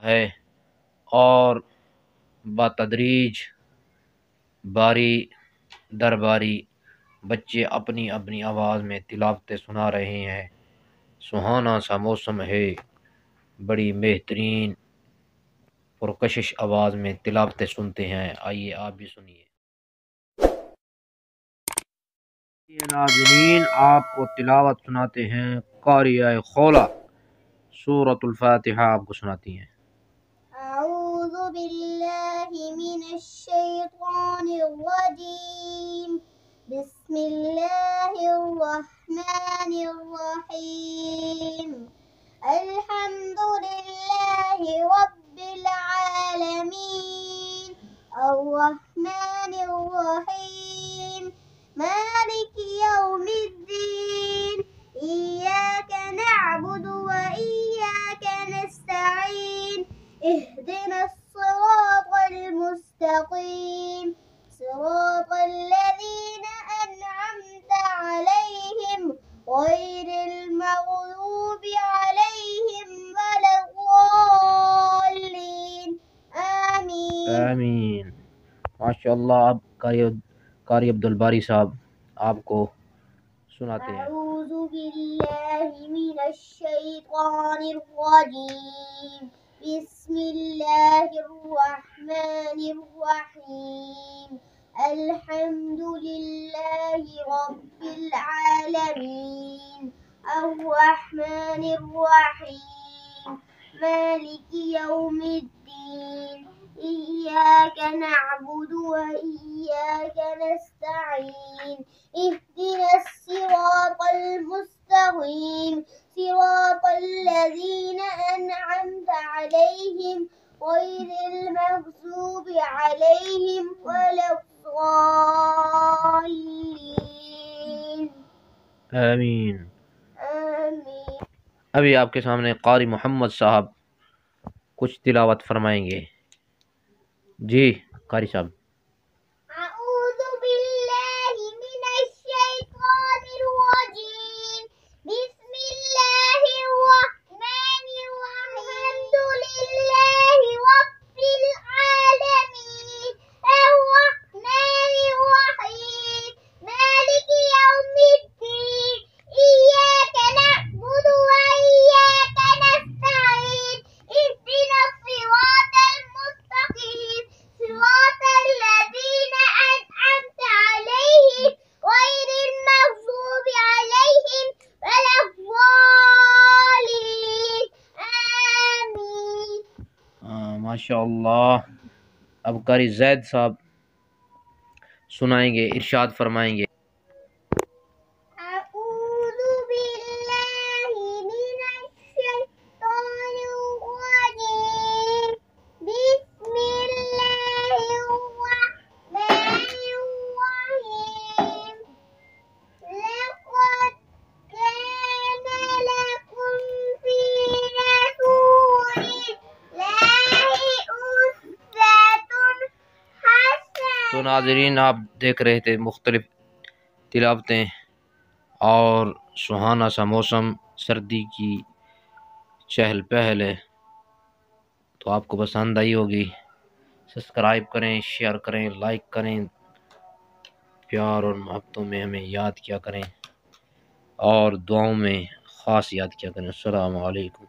है और बतदरीज बारी दर बारी बच्चे अपनी अपनी आवाज़ में तिलावतें सुना रहे हैं। सुहाना सा मौसम है, बड़ी बेहतरीन पुरकशिश आवाज़ में तिलावतें सुनते हैं। आइए आप भी सुनिए। ये नाज़रीन, आपको तिलावत सुनाते हैं क़ारिया खौला, सूरतुल फातिहा आपको सुनाती हैं। अऊज़ु बिल्लाहि मिनश शैतानिर रजीम। बिस्मिल्लाहिर रहमानिर रहीम। अल्हम्दुलिल्लाहि रब्बिल आलमीन। अर्रहमानिर रहीम। मालिकि यौमिद्दीन। इय्याका नअबुदु व इय्याका नस्तईन। اهدنا الصراط المستقيم صراط الذين أنعمت عليهم غير المغضوب عليهم ولا الضالين آمين। आमीन। माशाअल्लाह। अब कारी अब्दुल बारी साहब आपको सुनाते हैं। أعوذ بالله من الشيطان الرجيم। بسم الله الرحمن الرحيم. الحمد لله رب العالمين. الرحمن الرحيم. مالك يوم الدين. إياك نعبد وإياك نستعين. اهدنا الصراط المستقيم صراط الذين أنعمت عليهم غير المغضوب عليهم ولا الضالين आमीन। आमीन। अभी आपके सामने कारी मोहम्मद साहब कुछ तिलावत फरमाएंगे। जी कारी साहब। أعوذ بالله من الشيطان الرجيم. بسم الله الرحمن الرحيم. الحمد لله رب العالمين. الرحمن الرحيم. مالك يوم الدين. إياك نعبد وإياك نستعين. اهدنا الصراط المستقيم صراط الذين أنعمت عليهم غير المغضوب عليهم ولا الضالين آمين। माशाअल्लाह। अब कारी जैद साहब सुनाएंगे, इरशाद फरमाएंगे। أعوذ بالله من الشيطان الرجيم. بسم الله الرحمن الرحيم. لقد كان لكم في رسول الله أسوة तो حسنة। नाजरीन, आप देख रहे थे मुख्तलिफ तिलावतें और सुहाना सा मौसम, सर्दी की चहल पहल है। तो आपको पसंद आई होगी। सब्सक्राइब करें, शेयर करें, लाइक करें, प्यार और मोहब्बतों में हमें याद किया करें और दुआओं में ख़ास याद किया करें। अस्सलामु अलैकुम।